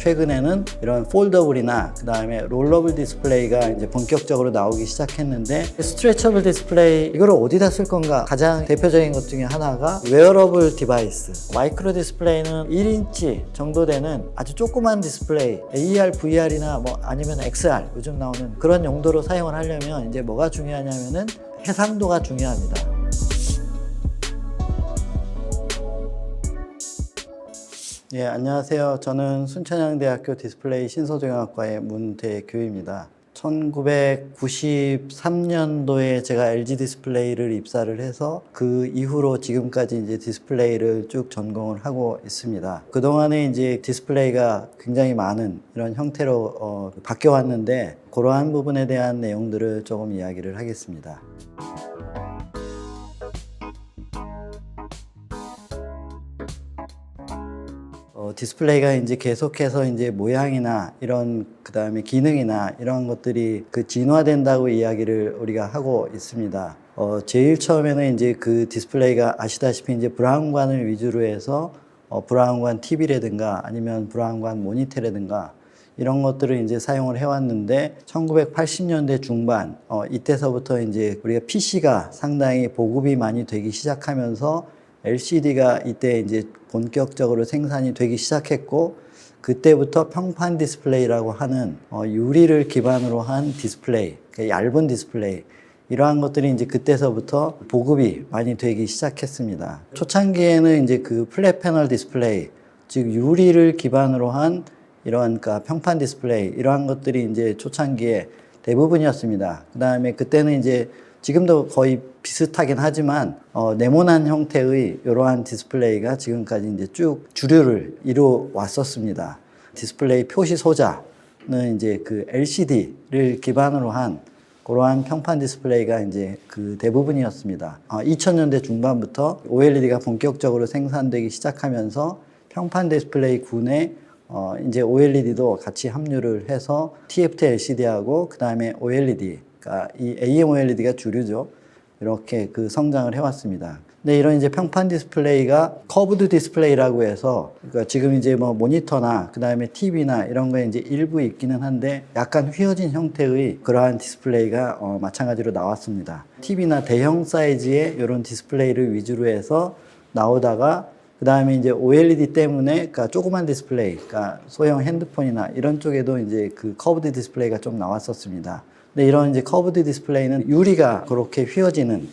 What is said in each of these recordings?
최근에는 이런 폴더블이나 그 다음에 롤러블 디스플레이가 이제 본격적으로 나오기 시작했는데, 스트레쳐블 디스플레이 이거를 어디다 쓸 건가? 가장 대표적인 것 중에 하나가 웨어러블 디바이스. 마이크로 디스플레이는 1인치 정도 되는 아주 조그만 디스플레이, AR, VR이나 뭐 아니면 XR 요즘 나오는 그런 용도로 사용을 하려면 이제 뭐가 중요하냐면은 해상도가 중요합니다. 예, 안녕하세요. 저는 순천향대학교 디스플레이 신소재공학과의 문대교입니다. 1993년도에 제가 LG 디스플레이를 입사를 해서 그 이후로 지금까지 이제 디스플레이를 쭉 전공을 하고 있습니다. 그동안에 이제 디스플레이가 굉장히 많은 이런 형태로 바뀌어 왔는데, 그러한 부분에 대한 내용들을 조금 이야기를 하겠습니다. 디스플레이가 이제 계속해서 이제 모양이나 이런 그다음에 기능이나 이런 것들이 진화된다고 이야기를 우리가 하고 있습니다. 제일 처음에는 이제 그 디스플레이가 아시다시피 이제 브라운관을 위주로 해서 브라운관 TV라든가 아니면 브라운관 모니터라든가 이런 것들을 이제 사용을 해왔는데, 1980년대 중반 이때서부터 이제 우리가 PC가 상당히 보급이 많이 되기 시작하면서 LCD가 이때 이제 본격적으로 생산이 되기 시작했고, 그때부터 평판 디스플레이라고 하는 유리를 기반으로 한 디스플레이, 얇은 디스플레이, 이러한 것들이 이제 그때서부터 보급이 많이 되기 시작했습니다. 초창기에는 이제 그 플랫 패널 디스플레이, 즉 유리를 기반으로 한 이러한 평판 디스플레이, 이러한 것들이 이제 초창기에 대부분이었습니다. 그 다음에 그때는 이제 지금도 거의 비슷하긴 하지만 네모난 형태의 이러한 디스플레이가 지금까지 이제 쭉 주류를 이루어 왔었습니다. 디스플레이 표시 소자는 이제 그 LCD를 기반으로 한 그러한 평판 디스플레이가 이제 그 대부분이었습니다. 2000년대 중반부터 OLED가 본격적으로 생산되기 시작하면서 평판 디스플레이 군에 이제 OLED도 같이 합류를 해서 TFT LCD하고 그 다음에 OLED, 그러니까 이 AMOLED가 주류죠. 이렇게 성장을 해왔습니다. 근데 이런 이제 평판 디스플레이가 커브드 디스플레이라고 해서, 그러니까 지금 이제 뭐 모니터나 그 다음에 TV나 이런 거에 이제 일부 있기는 한데 약간 휘어진 형태의 그러한 디스플레이가 마찬가지로 나왔습니다. TV나 대형 사이즈의 이런 디스플레이를 위주로 해서 나오다가, 그 다음에 이제 OLED 때문에, 그러니까 조그만 디스플레이, 그러니까 소형 핸드폰이나 이런 쪽에도 이제 그 커브드 디스플레이가 좀 나왔었습니다. 근데 이런 이제 커브드 디스플레이는 유리가 그렇게 휘어지는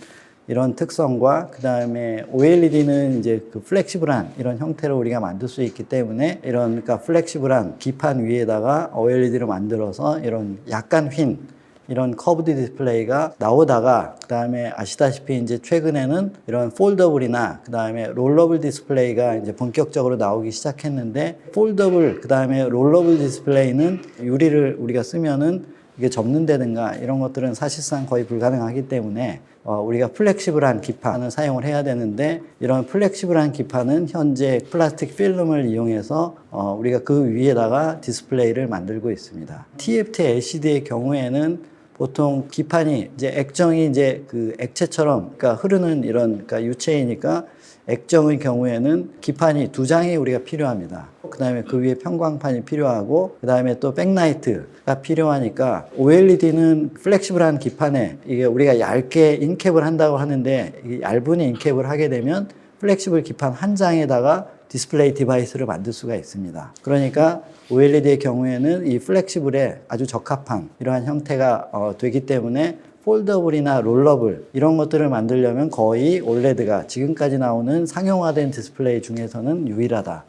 이런 특성과, 그 다음에 OLED는 이제 그 플렉시블한 이런 형태로 우리가 만들 수 있기 때문에, 이런 그러니까 플렉시블한 기판 위에다가 OLED를 만들어서 이런 약간 휜 이런 커브드 디스플레이가 나오다가, 그 다음에 아시다시피 이제 최근에는 이런 폴더블이나 그 다음에 롤러블 디스플레이가 이제 본격적으로 나오기 시작했는데, 폴더블 그 다음에 롤러블 디스플레이는 유리를 우리가 쓰면은 이게 접는다든가 이런 것들은 사실상 거의 불가능하기 때문에 우리가 플렉시블한 기판을 사용을 해야 되는데, 이런 플렉시블한 기판은 현재 플라스틱 필름을 이용해서 우리가 그 위에다가 디스플레이를 만들고 있습니다. TFT LCD의 경우에는 보통 기판이 이제 액정이 이제 그 액체처럼, 그러니까 흐르는 이런, 그러니까 유체이니까 액정의 경우에는 기판이 2장이 우리가 필요합니다. 그 다음에 그 위에 편광판이 필요하고, 그 다음에 또 백라이트가 필요하니까, OLED는 플렉시블한 기판에 이게 우리가 얇게 인캡을 한다고 하는데, 이게 얇은 인캡을 하게 되면 플렉시블 기판 한 장에다가 디스플레이 디바이스를 만들 수가 있습니다. 그러니까 OLED의 경우에는 이 플렉시블에 아주 적합한 이러한 형태가 되기 때문에, 폴더블이나 롤러블 이런 것들을 만들려면 거의 OLED가 지금까지 나오는 상용화된 디스플레이 중에서는 유일하다,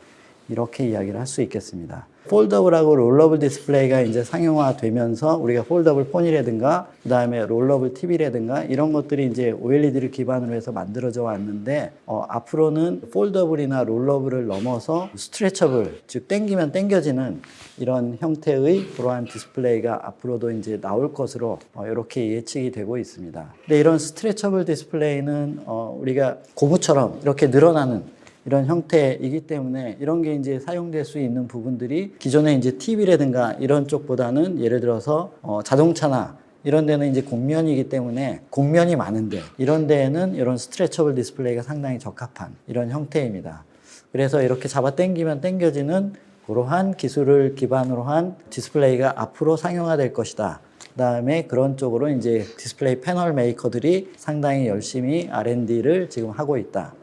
이렇게 이야기를 할 수 있겠습니다. 폴더블하고 롤러블 디스플레이가 이제 상용화되면서 우리가 폴더블 폰이라든가 그 다음에 롤러블 TV라든가 이런 것들이 이제 OLED를 기반으로 해서 만들어져 왔는데, 앞으로는 폴더블이나 롤러블을 넘어서 스트레쳐블, 즉 당기면 당겨지는 이런 형태의 그러한 디스플레이가 앞으로도 이제 나올 것으로 이렇게 예측이 되고 있습니다. 근데 이런 스트레쳐블 디스플레이는 우리가 고무처럼 이렇게 늘어나는 이런 형태이기 때문에, 이런 게 이제 사용될 수 있는 부분들이 기존에 이제 TV라든가 이런 쪽보다는, 예를 들어서 자동차나 이런 데는 이제 곡면이기 때문에 곡면이 많은데, 이런 데에는 이런 스트레쳐블 디스플레이가 상당히 적합한 이런 형태입니다. 그래서 이렇게 잡아 당기면 당겨지는 그러한 기술을 기반으로 한 디스플레이가 앞으로 상용화될 것이다. 그다음에 그런 쪽으로 이제 디스플레이 패널 메이커들이 상당히 열심히 R&D를 지금 하고 있다.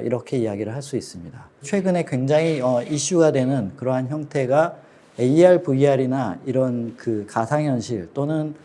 이렇게 이야기를 할 수 있습니다. 최근에 굉장히 이슈가 되는 그러한 형태가 AR, VR이나 이런 그 가상현실 또는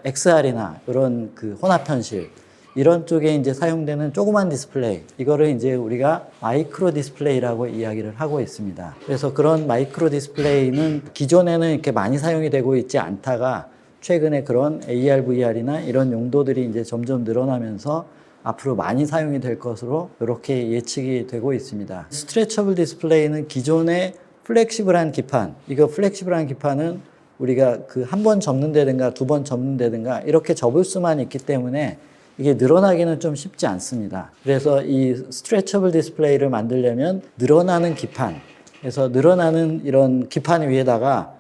XR이나 이런 그 혼합현실 이런 쪽에 이제 사용되는 조그만 디스플레이, 이거를 이제 우리가 마이크로 디스플레이라고 이야기를 하고 있습니다. 그래서 그런 마이크로 디스플레이는 기존에는 이렇게 많이 사용이 되고 있지 않다가 최근에 그런 AR, VR이나 이런 용도들이 이제 점점 늘어나면서 앞으로 많이 사용이 될 것으로 이렇게 예측이 되고 있습니다. 스트레쳐블 디스플레이는 기존의 플렉시블한 기판, 이거 플렉시블한 기판은 우리가 그 한 번 접는다든가 두 번 접는다든가 이렇게 접을 수만 있기 때문에 이게 늘어나기는 좀 쉽지 않습니다. 그래서 이 스트레쳐블 디스플레이를 만들려면 늘어나는 기판, 그래서 늘어나는 이런 기판 위에다가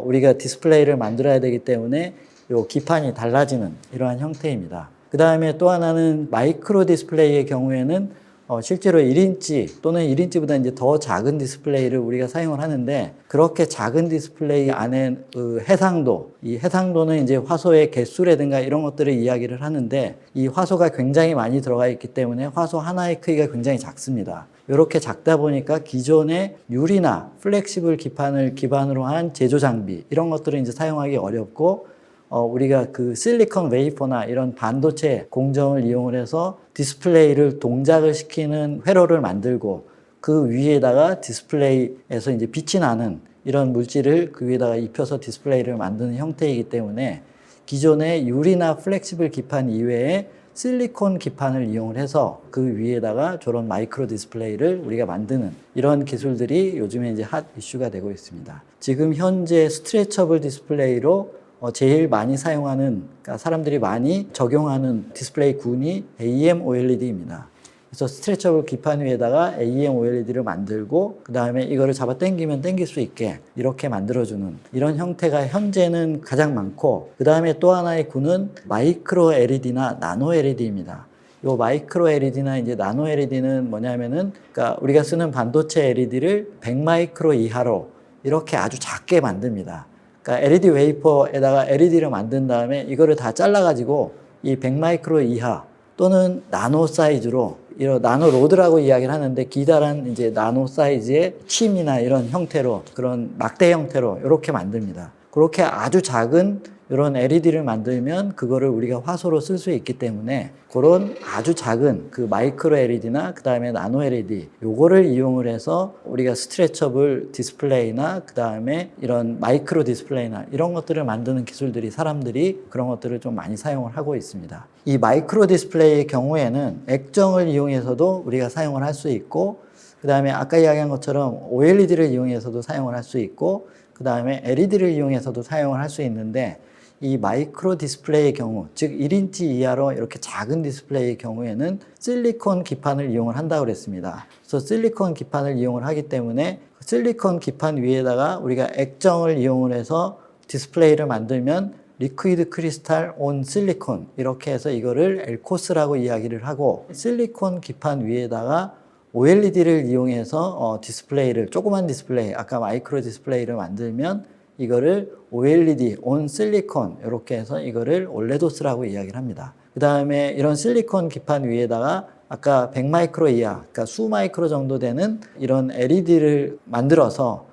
우리가 디스플레이를 만들어야 되기 때문에 이 기판이 달라지는 이러한 형태입니다. 그 다음에 또 하나는 마이크로 디스플레이의 경우에는 실제로 1인치 또는 1인치보다 이제 더 작은 디스플레이를 우리가 사용을 하는데, 그렇게 작은 디스플레이 안에 해상도, 이 해상도는 이제 화소의 개수라든가 이런 것들을 이야기를 하는데, 이 화소가 굉장히 많이 들어가 있기 때문에 화소 하나의 크기가 굉장히 작습니다. 이렇게 작다 보니까 기존의 유리나 플렉시블 기판을 기반으로 한 제조 장비 이런 것들을 이제 사용하기 어렵고, 우리가 그 실리콘 웨이퍼나 이런 반도체 공정을 이용을 해서 디스플레이를 동작을 시키는 회로를 만들고 그 위에다가 디스플레이에서 이제 빛이 나는 이런 물질을 그 위에다가 입혀서 디스플레이를 만드는 형태이기 때문에 기존의 유리나 플렉시블 기판 이외에 실리콘 기판을 이용을 해서 그 위에다가 저런 마이크로 디스플레이를 우리가 만드는 이런 기술들이 요즘에 이제 핫 이슈가 되고 있습니다. 지금 현재 스트레쳐블 디스플레이로 제일 많이 사용하는, 그러니까 사람들이 많이 적용하는 디스플레이 군이 AMOLED입니다. 그래서 스트레쳐블 기판 위에다가 AMOLED를 만들고 그 다음에 이거를 잡아 당기면 당길 수 있게 이렇게 만들어주는 이런 형태가 현재는 가장 많고, 그 다음에 또 하나의 군은 마이크로 LED나 나노 LED입니다. 요 마이크로 LED나 이제 나노 LED는 뭐냐면은, 그러니까 우리가 쓰는 반도체 LED를 100마이크로 이하로 이렇게 아주 작게 만듭니다. 그러니까 LED 웨이퍼에다가 LED를 만든 다음에 이거를 다 잘라가지고 이 100마이크로 이하 또는 나노 사이즈로, 이런 나노 로드라고 이야기를 하는데 기다란 이제 나노 사이즈의 침이나 이런 형태로, 그런 막대 형태로 이렇게 만듭니다. 그렇게 아주 작은 이런 LED를 만들면 그거를 우리가 화소로 쓸 수 있기 때문에 그런 아주 작은 그 마이크로 LED나 그 다음에 나노 LED 요거를 이용을 해서 우리가 스트레쳐블 디스플레이나 그 다음에 이런 마이크로 디스플레이나 이런 것들을 만드는 기술들이, 사람들이 그런 것들을 좀 많이 사용을 하고 있습니다. 이 마이크로 디스플레이의 경우에는 액정을 이용해서도 우리가 사용을 할 수 있고, 그 다음에 아까 이야기한 것처럼 OLED를 이용해서도 사용을 할 수 있고, 그 다음에 LED를 이용해서도 사용을 할 수 있는데, 이 마이크로 디스플레이의 경우, 즉 1인치 이하로 이렇게 작은 디스플레이의 경우에는 실리콘 기판을 이용을 한다고 그랬습니다. 그래서 실리콘 기판을 이용을 하기 때문에 실리콘 기판 위에다가 우리가 액정을 이용을 해서 디스플레이를 만들면 리퀴드 크리스탈 온 실리콘, 이렇게 해서 이거를 엘코스라고 이야기를 하고, 실리콘 기판 위에다가 OLED를 이용해서 디스플레이를, 조그만 디스플레이, 아까 마이크로 디스플레이를 만들면 이거를 OLED, 온 실리콘, 이렇게 해서 이거를 올레도스라고 이야기를 합니다. 그 다음에 이런 실리콘 기판 위에다가 아까 100마이크로 이하, 그러니까 수마이크로 정도 되는 이런 LED를 만들어서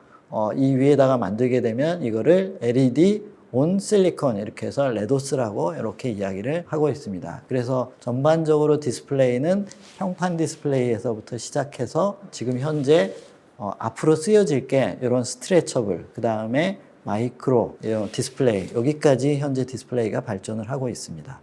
이 위에다가 만들게 되면 이거를 LED 온 실리콘, 이렇게 해서 레도스라고 이렇게 이야기를 하고 있습니다. 그래서 전반적으로 디스플레이는 형판 디스플레이에서부터 시작해서 지금 현재 앞으로 쓰여질 게 이런 스트레쳐블, 그 다음에 마이크로 디스플레이, 여기까지 현재 디스플레이가 발전을 하고 있습니다.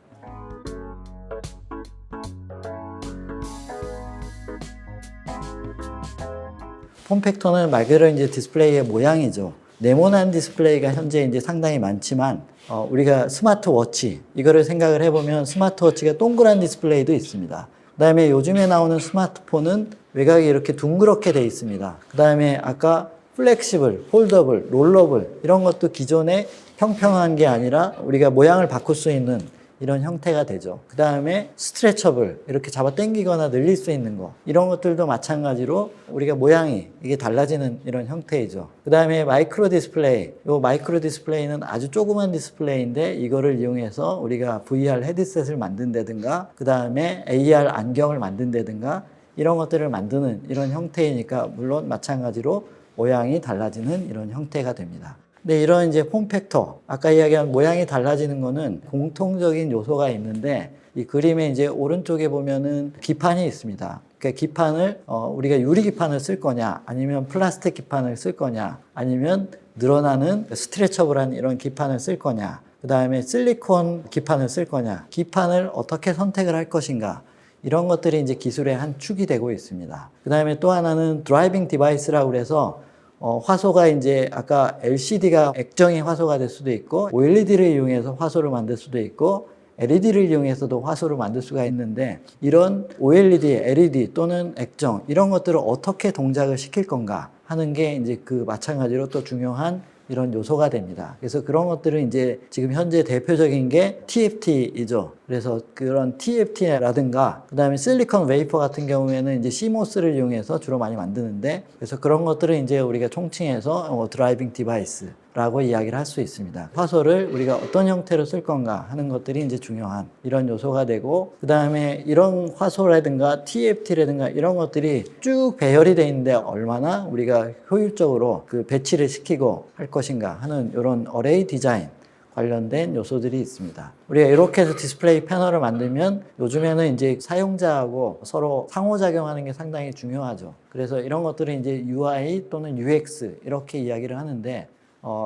폼팩터는 말 그대로 이제 디스플레이의 모양이죠. 네모난 디스플레이가 현재 이제 상당히 많지만, 우리가 스마트워치, 이거를 생각을 해보면 스마트워치가 동그란 디스플레이도 있습니다. 그 다음에 요즘에 나오는 스마트폰은 외곽이 이렇게 둥그렇게 돼 있습니다. 그 다음에 아까 플렉시블, 폴더블, 롤러블 이런 것도 기존에 평평한 게 아니라 우리가 모양을 바꿀 수 있는 이런 형태가 되죠. 그 다음에 스트레쳐블, 이렇게 잡아 당기거나 늘릴 수 있는 거, 이런 것들도 마찬가지로 우리가 모양이 이게 달라지는 이런 형태이죠. 그 다음에 마이크로 디스플레이, 이 마이크로 디스플레이는 아주 조그만 디스플레이인데 이거를 이용해서 우리가 VR 헤드셋을 만든다든가 그 다음에 AR 안경을 만든다든가 이런 것들을 만드는 이런 형태이니까 물론 마찬가지로 모양이 달라지는 이런 형태가 됩니다. 근데 이런 이제 폼팩터, 아까 이야기한 모양이 달라지는 거는 공통적인 요소가 있는데 이 그림의 이제 오른쪽에 보면은 기판이 있습니다. 그러니까 기판을 우리가 유리 기판을 쓸 거냐, 아니면 플라스틱 기판을 쓸 거냐, 아니면 늘어나는 스트레쳐블한 이런 기판을 쓸 거냐, 그 다음에 실리콘 기판을 쓸 거냐, 기판을 어떻게 선택을 할 것인가, 이런 것들이 이제 기술의 한 축이 되고 있습니다. 그 다음에 또 하나는 드라이빙 디바이스라고 그래서 화소가 이제 아까 LCD가 액정이 화소가 될 수도 있고 OLED를 이용해서 화소를 만들 수도 있고 LED를 이용해서도 화소를 만들 수가 있는데 이런 OLED, LED 또는 액정 이런 것들을 어떻게 동작을 시킬 건가 하는 게 이제 그 마찬가지로 또 중요한 이런 요소가 됩니다. 그래서 그런 것들은 이제 지금 현재 대표적인 게 TFT이죠. 그래서 그런 TFT라든가 그 다음에 실리콘 웨이퍼 같은 경우에는 이제 CMOS를 이용해서 주로 많이 만드는데 그래서 그런 것들은 이제 우리가 총칭해서 드라이빙 디바이스 라고 이야기를 할 수 있습니다. 화소를 우리가 어떤 형태로 쓸 건가 하는 것들이 이제 중요한 이런 요소가 되고 그 다음에 이런 화소라든가 TFT라든가 이런 것들이 쭉 배열이 돼 있는데 얼마나 우리가 효율적으로 그 배치를 시키고 할 것인가 하는 이런 어레이 디자인 관련된 요소들이 있습니다. 우리가 이렇게 해서 디스플레이 패널을 만들면 요즘에는 이제 사용자하고 서로 상호작용하는 게 상당히 중요하죠. 그래서 이런 것들은 이제 UI 또는 UX 이렇게 이야기를 하는데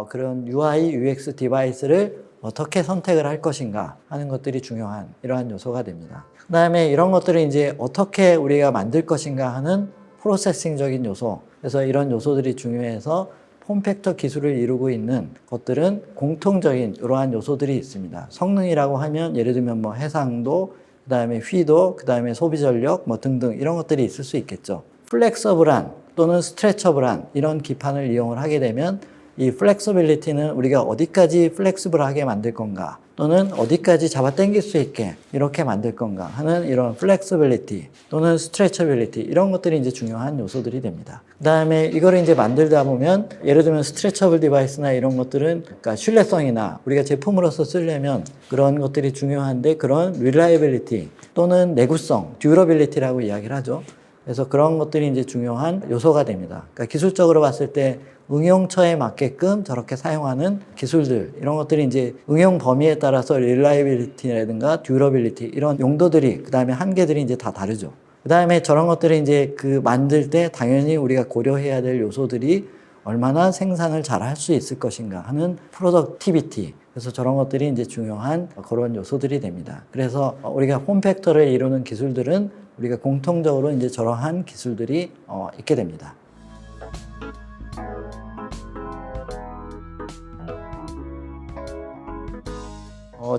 그런 UI, UX 디바이스를 어떻게 선택을 할 것인가 하는 것들이 중요한 이러한 요소가 됩니다. 그 다음에 이런 것들을 이제 어떻게 우리가 만들 것인가 하는 프로세싱적인 요소. 그래서 이런 요소들이 중요해서 폼팩터 기술을 이루고 있는 것들은 공통적인 이러한 요소들이 있습니다. 성능이라고 하면 예를 들면 뭐 해상도, 그 다음에 휘도, 그 다음에 소비 전력 뭐 등등 이런 것들이 있을 수 있겠죠. 플렉서블한 또는 스트레쳐블한 이런 기판을 이용을 하게 되면 이 플렉서빌리티는 우리가 어디까지 플렉스블하게 만들 건가 또는 어디까지 잡아 당길 수 있게 이렇게 만들 건가 하는 이런 플렉서빌리티 또는 스트레쳐빌리티 이런 것들이 이제 중요한 요소들이 됩니다. 그 다음에 이거를 이제 만들다 보면 예를 들면 스트레쳐블 디바이스나 이런 것들은 그러니까 신뢰성이나 우리가 제품으로서 쓰려면 그런 것들이 중요한데 그런 릴라이빌리티 또는 내구성, 듀러빌리티라고 이야기를 하죠. 그래서 그런 것들이 이제 중요한 요소가 됩니다. 그러니까 기술적으로 봤을 때 응용처에 맞게끔 저렇게 사용하는 기술들 이런 것들이 이제 응용 범위에 따라서 릴라이빌리티라든가 듀러빌리티 이런 용도들이 그 다음에 한계들이 이제 다 다르죠. 그 다음에 저런 것들이 이제 그 만들 때 당연히 우리가 고려해야 될 요소들이 얼마나 생산을 잘 할 수 있을 것인가 하는 프로덕티비티 그래서 저런 것들이 이제 중요한 그런 요소들이 됩니다. 그래서 우리가 폼팩터를 이루는 기술들은 우리가 공통적으로 이제 저러한 기술들이 있게 됩니다.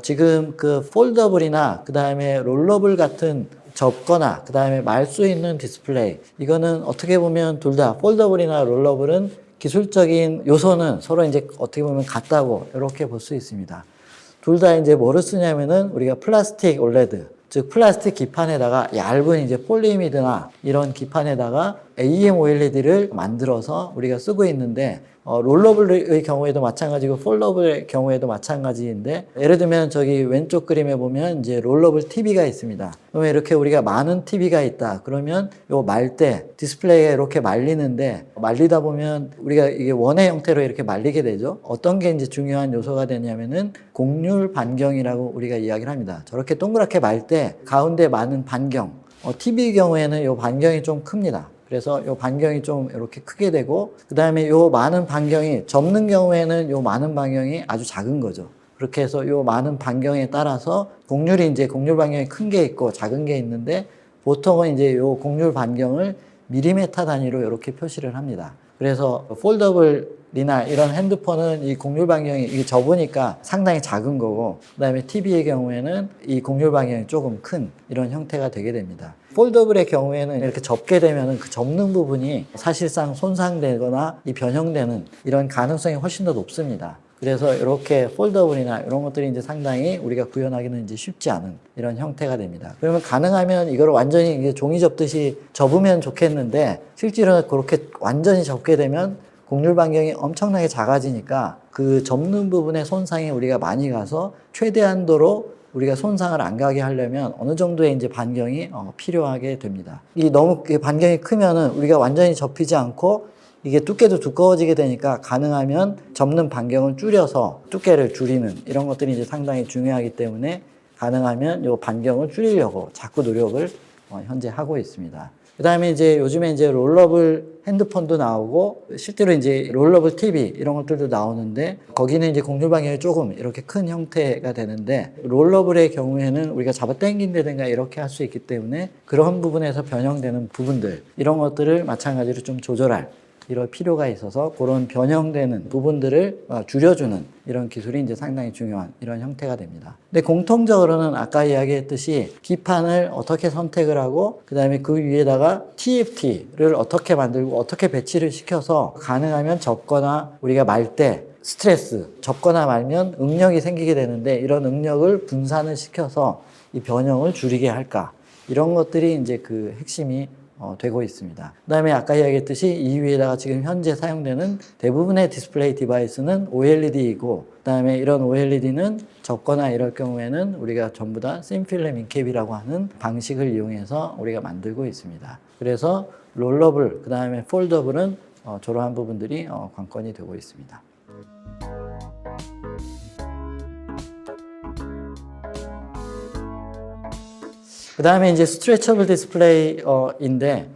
지금 그 폴더블이나 그 다음에 롤러블 같은 접거나 그 다음에 말 수 있는 디스플레이 이거는 어떻게 보면 둘 다 폴더블이나 롤러블은 기술적인 요소는 서로 이제 어떻게 보면 같다고 이렇게 볼 수 있습니다. 둘 다 이제 뭐를 쓰냐면은 우리가 플라스틱 올레드 즉 플라스틱 기판에다가 얇은 이제 폴리이미드나 이런 기판에다가 AMOLED를 만들어서 우리가 쓰고 있는데 롤러블의 경우에도 마찬가지고 폴더블의 경우에도 마찬가지인데 예를 들면 저기 왼쪽 그림에 보면 이제 롤러블 TV가 있습니다. 그러면 이렇게 우리가 많은 TV가 있다. 그러면 요 말 때 디스플레이가 이렇게 말리는데 말리다 보면 우리가 이게 원의 형태로 이렇게 말리게 되죠. 어떤 게 이제 중요한 요소가 되냐면은 곡률 반경이라고 우리가 이야기를 합니다. 저렇게 동그랗게 말 때 가운데 많은 반경 TV 경우에는 요 반경이 좀 큽니다. 그래서 요 반경이 좀 이렇게 크게 되고 그 다음에 요 많은 반경이 접는 경우에는 요 많은 반경이 아주 작은 거죠. 그렇게 해서 요 많은 반경에 따라서 곡률이 이제 곡률 반경이 큰 게 있고 작은 게 있는데 보통은 이제 요 곡률 반경을 밀리미터 단위로 이렇게 표시를 합니다. 그래서 폴더블이나 이런 핸드폰은 이 곡률 반경이 이게 접으니까 상당히 작은 거고 그다음에 TV의 경우에는 이 곡률 반경이 조금 큰 이런 형태가 되게 됩니다. 폴더블의 경우에는 이렇게 접게 되면은 그 접는 부분이 사실상 손상되거나 이 변형되는 이런 가능성이 훨씬 더 높습니다. 그래서 이렇게 폴더블이나 이런 것들이 이제 상당히 우리가 구현하기는 이제 쉽지 않은 이런 형태가 됩니다. 그러면 가능하면 이걸 완전히 이제 종이 접듯이 접으면 좋겠는데 실제로 그렇게 완전히 접게 되면 곡률 반경이 엄청나게 작아지니까 그 접는 부분에 손상이 우리가 많이 가서 최대한도로 우리가 손상을 안 가게 하려면 어느 정도의 이제 반경이 필요하게 됩니다. 이 너무 반경이 크면은 우리가 완전히 접히지 않고 이게 두께도 두꺼워지게 되니까 가능하면 접는 반경을 줄여서 두께를 줄이는 이런 것들이 이제 상당히 중요하기 때문에 가능하면 이 반경을 줄이려고 자꾸 노력을 현재 하고 있습니다. 그 다음에 이제 요즘에 이제 롤러블 핸드폰도 나오고 실제로 이제 롤러블 TV 이런 것들도 나오는데 거기는 이제 곡률 반경이 조금 이렇게 큰 형태가 되는데 롤러블의 경우에는 우리가 잡아 당긴다든가 이렇게 할 수 있기 때문에 그런 부분에서 변형되는 부분들 이런 것들을 마찬가지로 좀 조절할 이럴 필요가 있어서 그런 변형되는 부분들을 줄여주는 이런 기술이 이제 상당히 중요한 이런 형태가 됩니다. 근데 공통적으로는 아까 이야기했듯이 기판을 어떻게 선택을 하고 그 다음에 그 위에다가 TFT를 어떻게 만들고 어떻게 배치를 시켜서 가능하면 접거나 우리가 말 때 스트레스, 접거나 말면 응력이 생기게 되는데 이런 응력을 분산을 시켜서 이 변형을 줄이게 할까 이런 것들이 이제 그 핵심이 되고 있습니다. 그 다음에 아까 이야기했듯이 이 위에다가 지금 현재 사용되는 대부분의 디스플레이 디바이스는 OLED이고 그 다음에 이런 OLED는 접거나 이럴 경우에는 우리가 전부 다 샘필름 인캡이라고 하는 방식을 이용해서 우리가 만들고 있습니다. 그래서 롤러블, 그 다음에 폴더블은 저러한 부분들이 관건이 되고 있습니다. 그 다음에 이제 스트레쳐블 디스플레이인데,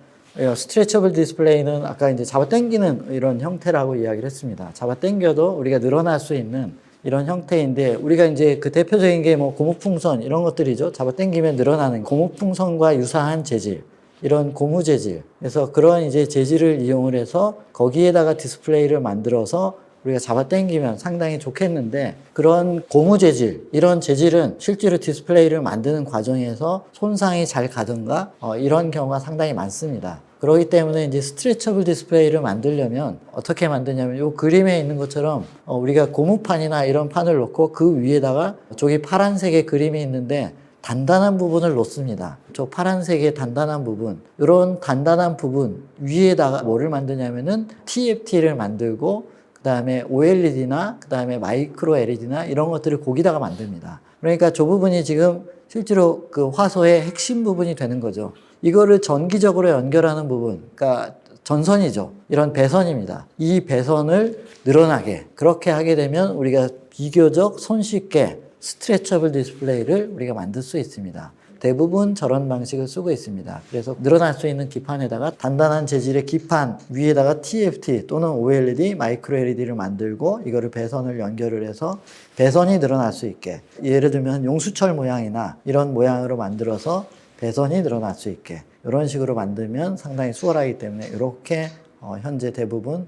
스트레쳐블 디스플레이는 아까 이제 잡아 당기는 이런 형태라고 이야기를 했습니다. 잡아 당겨도 우리가 늘어날 수 있는 이런 형태인데, 우리가 이제 그 대표적인 게 뭐 고무풍선 이런 것들이죠. 잡아 당기면 늘어나는 고무풍선과 유사한 재질. 이런 고무 재질. 그래서 그런 이제 재질을 이용을 해서 거기에다가 디스플레이를 만들어서 우리가 잡아 당기면 상당히 좋겠는데 그런 고무 재질, 이런 재질은 실제로 디스플레이를 만드는 과정에서 손상이 잘 가든가 이런 경우가 상당히 많습니다. 그렇기 때문에 이제 스트레쳐블 디스플레이를 만들려면 어떻게 만드냐면 이 그림에 있는 것처럼 우리가 고무판이나 이런 판을 놓고 그 위에다가 저기 파란색의 그림이 있는데 단단한 부분을 놓습니다. 저 파란색의 단단한 부분, 이런 단단한 부분 위에다가 뭐를 만드냐면은 TFT를 만들고 그 다음에 OLED나 그 다음에 마이크로 LED나 이런 것들을 거기다가 만듭니다. 그러니까 저 부분이 지금 실제로 그 화소의 핵심 부분이 되는 거죠. 이거를 전기적으로 연결하는 부분, 그러니까 전선이죠. 이런 배선입니다. 이 배선을 늘어나게 그렇게 하게 되면 우리가 비교적 손쉽게 스트레쳐블 디스플레이를 우리가 만들 수 있습니다. 대부분 저런 방식을 쓰고 있습니다. 그래서 늘어날 수 있는 기판에다가 단단한 재질의 기판 위에다가 TFT 또는 OLED, 마이크로 LED를 만들고 이거를 배선을 연결을 해서 배선이 늘어날 수 있게, 예를 들면 용수철 모양이나 이런 모양으로 만들어서 배선이 늘어날 수 있게 이런 식으로 만들면 상당히 수월하기 때문에 이렇게 현재 대부분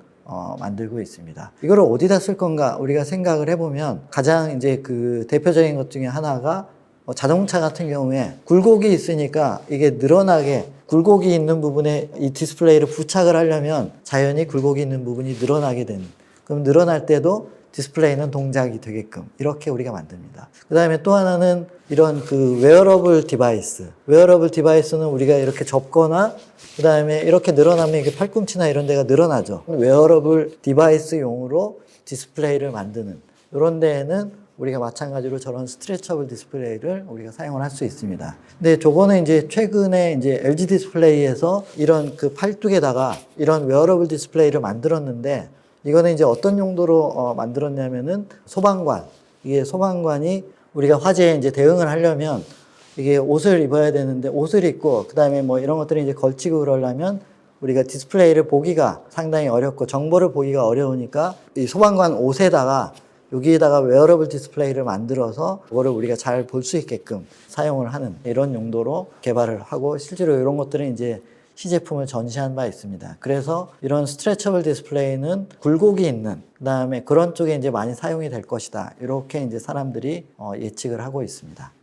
만들고 있습니다. 이거를 어디다 쓸 건가 우리가 생각을 해보면 가장 이제 그 대표적인 것 중에 하나가 자동차 같은 경우에 굴곡이 있으니까 이게 늘어나게 굴곡이 있는 부분에 이 디스플레이를 부착을 하려면 자연히 굴곡이 있는 부분이 늘어나게 되는, 그럼 늘어날 때도 디스플레이는 동작이 되게끔 이렇게 우리가 만듭니다. 그 다음에 또 하나는 이런 그 웨어러블 디바이스. 웨어러블 디바이스는 우리가 이렇게 접거나 그 다음에 이렇게 늘어나면 이게 팔꿈치나 이런 데가 늘어나죠. 웨어러블 디바이스용으로 디스플레이를 만드는 이런 데에는 우리가 마찬가지로 저런 스트레쳐블 디스플레이를 우리가 사용을 할 수 있습니다. 근데 저거는 이제 최근에 이제 LG 디스플레이에서 이런 그 팔뚝에다가 이런 웨어러블 디스플레이를 만들었는데 이거는 이제 어떤 용도로 만들었냐면은 소방관. 이게 소방관이 우리가 화재에 이제 대응을 하려면 이게 옷을 입어야 되는데 옷을 입고 그 다음에 뭐 이런 것들이 이제 걸치고 그러려면 우리가 디스플레이를 보기가 상당히 어렵고 정보를 보기가 어려우니까 이 소방관 옷에다가 여기에다가 웨어러블 디스플레이를 만들어서 그거를 우리가 잘 볼 수 있게끔 사용을 하는 이런 용도로 개발을 하고 실제로 이런 것들은 이제 시제품을 전시한 바 있습니다. 그래서 이런 스트레쳐블 디스플레이는 굴곡이 있는 그다음에 그런 쪽에 이제 많이 사용이 될 것이다. 이렇게 이제 사람들이 예측을 하고 있습니다.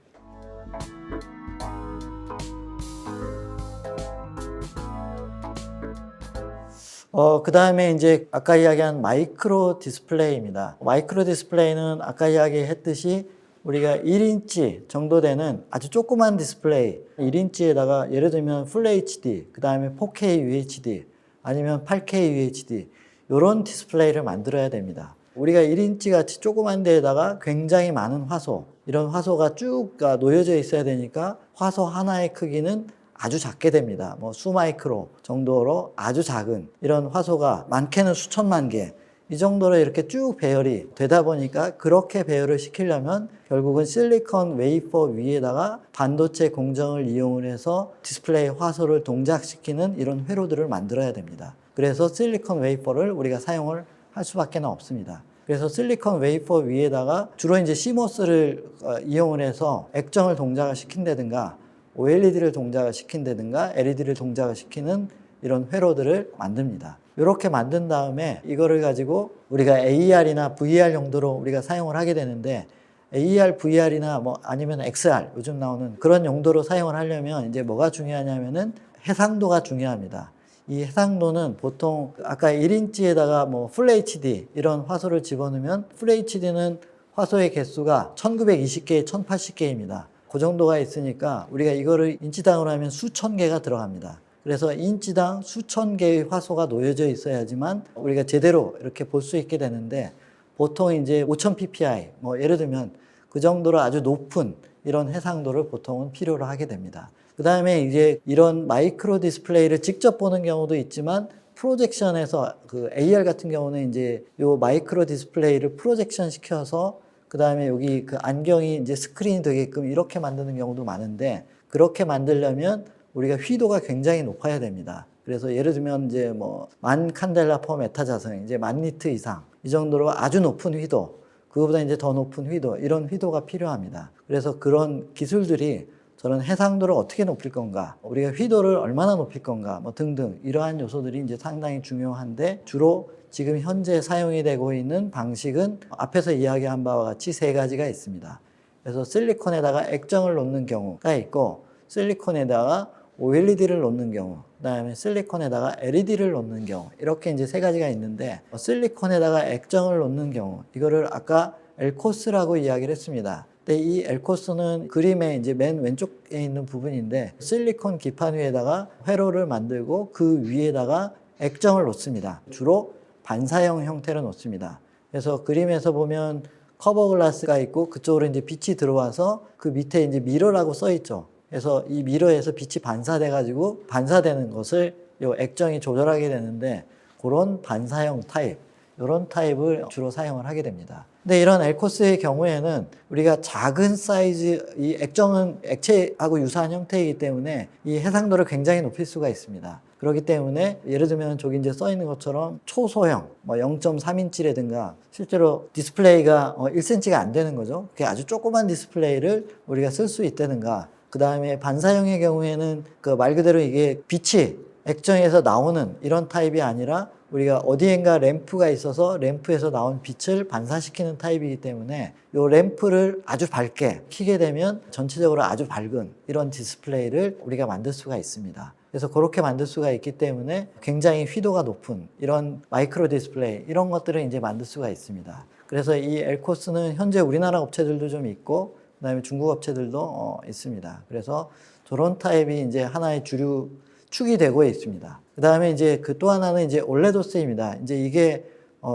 그 다음에 이제 아까 이야기한 마이크로 디스플레이입니다. 마이크로 디스플레이는 아까 이야기했듯이 우리가 1인치 정도 되는 아주 조그만 디스플레이, 1인치에다가 예를 들면 풀 HD, 그 다음에 4K UHD, 아니면 8K UHD, 이런 디스플레이를 만들어야 됩니다. 우리가 1인치 같이 조그만 데에다가 굉장히 많은 화소, 이런 화소가 쭉 놓여져 있어야 되니까 화소 하나의 크기는 아주 작게 됩니다. 뭐 수마이크로 정도로 아주 작은 이런 화소가 많게는 수천만 개, 이 정도로 이렇게 쭉 배열이 되다 보니까 그렇게 배열을 시키려면 결국은 실리콘 웨이퍼 위에다가 반도체 공정을 이용을 해서 디스플레이 화소를 동작시키는 이런 회로들을 만들어야 됩니다. 그래서 실리콘 웨이퍼를 우리가 사용을 할 수밖에 없습니다. 그래서 실리콘 웨이퍼 위에다가 주로 이제 CMOS를 이용을 해서 액정을 동작을 시킨다든가 OLED를 동작을 시킨다든가 LED를 동작을 시키는 이런 회로들을 만듭니다. 이렇게 만든 다음에 이거를 가지고 우리가 AR이나 VR 용도로 우리가 사용을 하게 되는데, AR, VR이나 뭐 아니면 XR 요즘 나오는 그런 용도로 사용을 하려면 이제 뭐가 중요하냐면은 해상도가 중요합니다. 이 해상도는 보통 아까 1인치에다가 뭐 풀 HD 이런 화소를 집어넣으면 풀 HD는 화소의 개수가 1920개, 1080개입니다. 그 정도가 있으니까 우리가 이거를 인치당으로 하면 수천 개가 들어갑니다. 그래서 인치당 수천 개의 화소가 놓여져 있어야지만 우리가 제대로 이렇게 볼 수 있게 되는데, 보통 이제 5000 ppi, 뭐 예를 들면 그 정도로 아주 높은 이런 해상도를 보통은 필요로 하게 됩니다. 그 다음에 이제 이런 마이크로 디스플레이를 직접 보는 경우도 있지만, 프로젝션에서 그 AR 같은 경우는 이제 요 마이크로 디스플레이를 프로젝션 시켜서 그 다음에 여기 그 안경이 이제 스크린이 되게끔 이렇게 만드는 경우도 많은데, 그렇게 만들려면 우리가 휘도가 굉장히 높아야 됩니다. 그래서 예를 들면 이제 뭐 1000칸델라 퍼 메타 자승, 이제 1000니트 이상, 이 정도로 아주 높은 휘도, 그거보다 이제 더 높은 휘도, 이런 휘도가 필요합니다. 그래서 그런 기술들이 저런 해상도를 어떻게 높일 건가, 우리가 휘도를 얼마나 높일 건가, 뭐 등등 이러한 요소들이 이제 상당히 중요한데, 주로 지금 현재 사용이 되고 있는 방식은 앞에서 이야기한 바와 같이 세 가지가 있습니다. 그래서 실리콘에다가 액정을 놓는 경우가 있고, 실리콘에다가 OLED를 놓는 경우, 그 다음에 실리콘에다가 LED를 놓는 경우, 이렇게 이제 세 가지가 있는데, 실리콘에다가 액정을 놓는 경우, 이거를 아까 엘코스라고 이야기를 했습니다. 근데 이 엘코스는 그림의 이제 맨 왼쪽에 있는 부분인데, 실리콘 기판 위에다가 회로를 만들고 그 위에다가 액정을 놓습니다. 주로 반사형 형태로 놓습니다. 그래서 그림에서 보면 커버 글라스가 있고 그쪽으로 이제 빛이 들어와서 그 밑에 이제 미러라고 써 있죠. 그래서 이 미러에서 빛이 반사돼 가지고 반사되는 것을 이 액정이 조절하게 되는데, 그런 반사형 타입, 이런 타입을 주로 사용을 하게 됩니다. 근데 이런 엘코스의 경우에는 우리가 작은 사이즈, 이 액정은 액체하고 유사한 형태이기 때문에 이 해상도를 굉장히 높일 수가 있습니다. 그렇기 때문에 예를 들면 저기 이제 써 있는 것처럼 초소형, 뭐 0.3인치라든가 실제로 디스플레이가 1cm가 안 되는 거죠. 그게 아주 조그만 디스플레이를 우리가 쓸 수 있다든가, 그 다음에 반사형의 경우에는 그 말 그대로 이게 빛이 액정에서 나오는 이런 타입이 아니라 우리가 어디엔가 램프가 있어서 램프에서 나온 빛을 반사시키는 타입이기 때문에 이 램프를 아주 밝게 켜게 되면 전체적으로 아주 밝은 이런 디스플레이를 우리가 만들 수가 있습니다. 그래서 그렇게 만들 수가 있기 때문에 굉장히 휘도가 높은 이런 마이크로 디스플레이, 이런 것들을 이제 만들 수가 있습니다. 그래서 이 엘코스는 현재 우리나라 업체들도 좀 있고, 그 다음에 중국 업체들도 있습니다. 그래서 저런 타입이 이제 하나의 주류 축이 되고 있습니다. 그 다음에 이제 그 또 하나는 이제 올레도스입니다. 이제 이게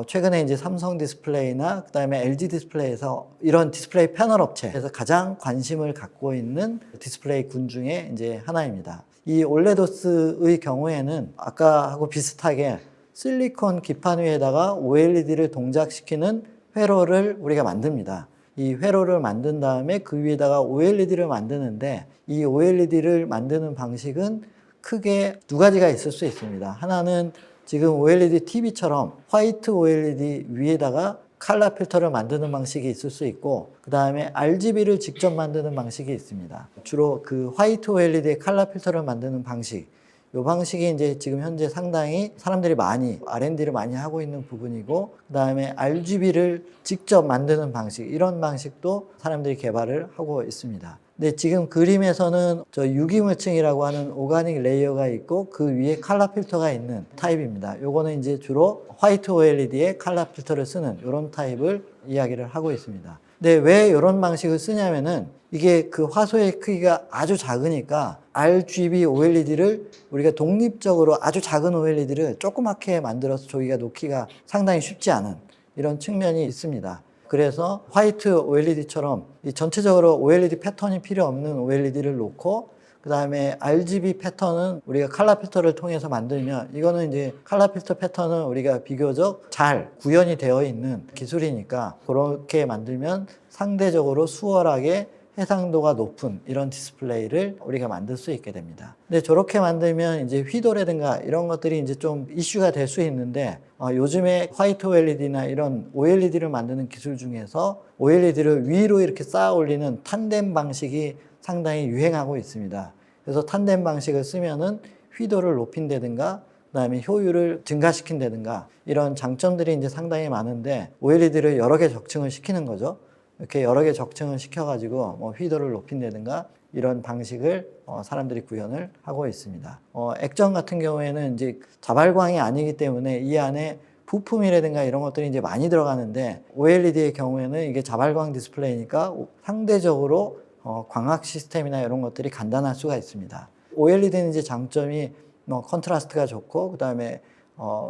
최근에 이제 삼성 디스플레이나 그 다음에 LG 디스플레이에서 이런 디스플레이 패널 업체에서 가장 관심을 갖고 있는 디스플레이 군 중에 이제 하나입니다. 이 올레도스의 경우에는 아까하고 비슷하게 실리콘 기판 위에다가 OLED를 동작시키는 회로를 우리가 만듭니다. 이 회로를 만든 다음에 그 위에다가 OLED를 만드는데, 이 OLED를 만드는 방식은 크게 두 가지가 있을 수 있습니다. 하나는 지금 OLED TV처럼 화이트 OLED 위에다가 컬러 필터를 만드는 방식이 있을 수 있고, 그 다음에 RGB를 직접 만드는 방식이 있습니다. 주로 그 화이트 OLED의 컬러 필터를 만드는 방식, 이 방식이 이제 지금 현재 상당히 사람들이 많이 R&D를 많이 하고 있는 부분이고, 그 다음에 RGB를 직접 만드는 방식, 이런 방식도 사람들이 개발을 하고 있습니다. 근데 지금 그림에서는 저 유기물층이라고 하는 오가닉 레이어가 있고 그 위에 칼라 필터가 있는 타입입니다. 요거는 이제 주로 화이트 OLED에 칼라 필터를 쓰는 이런 타입을 이야기를 하고 있습니다. 근데 왜 이런 방식을 쓰냐면은 이게 그 화소의 크기가 아주 작으니까 RGB OLED를 우리가 독립적으로 아주 작은 OLED를 조그맣게 만들어서 저기가 놓기가 상당히 쉽지 않은 이런 측면이 있습니다. 그래서 화이트 OLED처럼 이 전체적으로 OLED 패턴이 필요 없는 OLED를 놓고 그 다음에 RGB 패턴은 우리가 칼라 필터를 통해서 만들면 이거는 이제 칼라 필터 패턴은 우리가 비교적 잘 구현이 되어 있는 기술이니까 그렇게 만들면 상대적으로 수월하게 해상도가 높은 이런 디스플레이를 우리가 만들 수 있게 됩니다. 근데 저렇게 만들면 이제 휘도라든가 이런 것들이 이제 좀 이슈가 될 수 있는데 요즘에 화이트 OLED나 이런 OLED를 만드는 기술 중에서 OLED를 위로 이렇게 쌓아 올리는 탄덴 방식이 상당히 유행하고 있습니다. 그래서 탄덴 방식을 쓰면은 휘도를 높인다든가 그다음에 효율을 증가시킨다든가 이런 장점들이 이제 상당히 많은데 OLED를 여러 개 적층을 시키는 거죠. 이렇게 여러 개 적층을 시켜가지고 뭐 휘도를 높인다든가 이런 방식을 사람들이 구현을 하고 있습니다. 액정 같은 경우에는 이제 자발광이 아니기 때문에 이 안에 부품이라든가 이런 것들이 이제 많이 들어가는데 OLED의 경우에는 이게 자발광 디스플레이니까 상대적으로 광학 시스템이나 이런 것들이 간단할 수가 있습니다. OLED는 이제 장점이 컨트라스트가 좋고 그다음에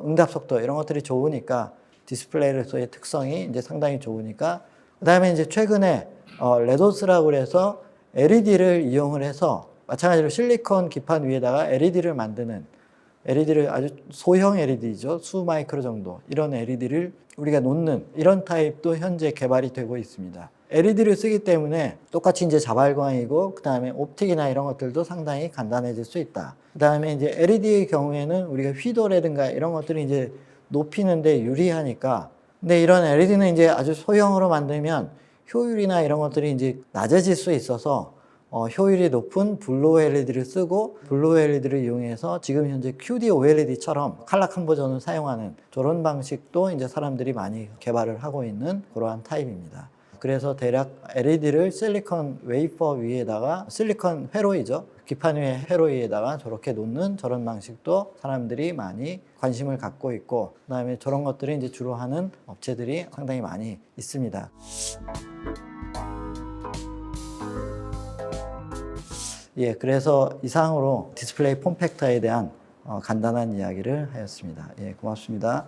응답 속도 이런 것들이 좋으니까 디스플레이로서의 특성이 이제 상당히 좋으니까 그다음에 이제 최근에 레도스라고 그래서 LED를 이용을 해서 마찬가지로 실리콘 기판 위에다가 LED를 만드는 LED를 아주 소형 LED죠. 수 마이크로 정도 이런 LED를 우리가 놓는 이런 타입도 현재 개발이 되고 있습니다. LED를 쓰기 때문에 똑같이 이제 자발광이고 그 다음에 옵틱이나 이런 것들도 상당히 간단해질 수 있다. 그 다음에 이제 LED의 경우에는 우리가 휘도라든가 이런 것들이 이제 높이는데 유리하니까 근데 이런 LED는 이제 아주 소형으로 만들면 효율이나 이런 것들이 이제 낮아질 수 있어서 효율이 높은 블루 OLED를 쓰고 블루 OLED를 이용해서 지금 현재 QD OLED처럼 칼라 컨버전을 사용하는 저런 방식도 이제 사람들이 많이 개발을 하고 있는 그러한 타입입니다. 그래서 대략 LED를 실리콘 웨이퍼 위에다가 실리콘 회로이죠. 기판 위에 회로 위에다가 저렇게 놓는 저런 방식도 사람들이 많이 관심을 갖고 있고 그다음에 저런 것들을 이제 주로 하는 업체들이 상당히 많이 있습니다. 예, 그래서 이상으로 디스플레이 폼팩터에 대한 간단한 이야기를 하였습니다. 예, 고맙습니다.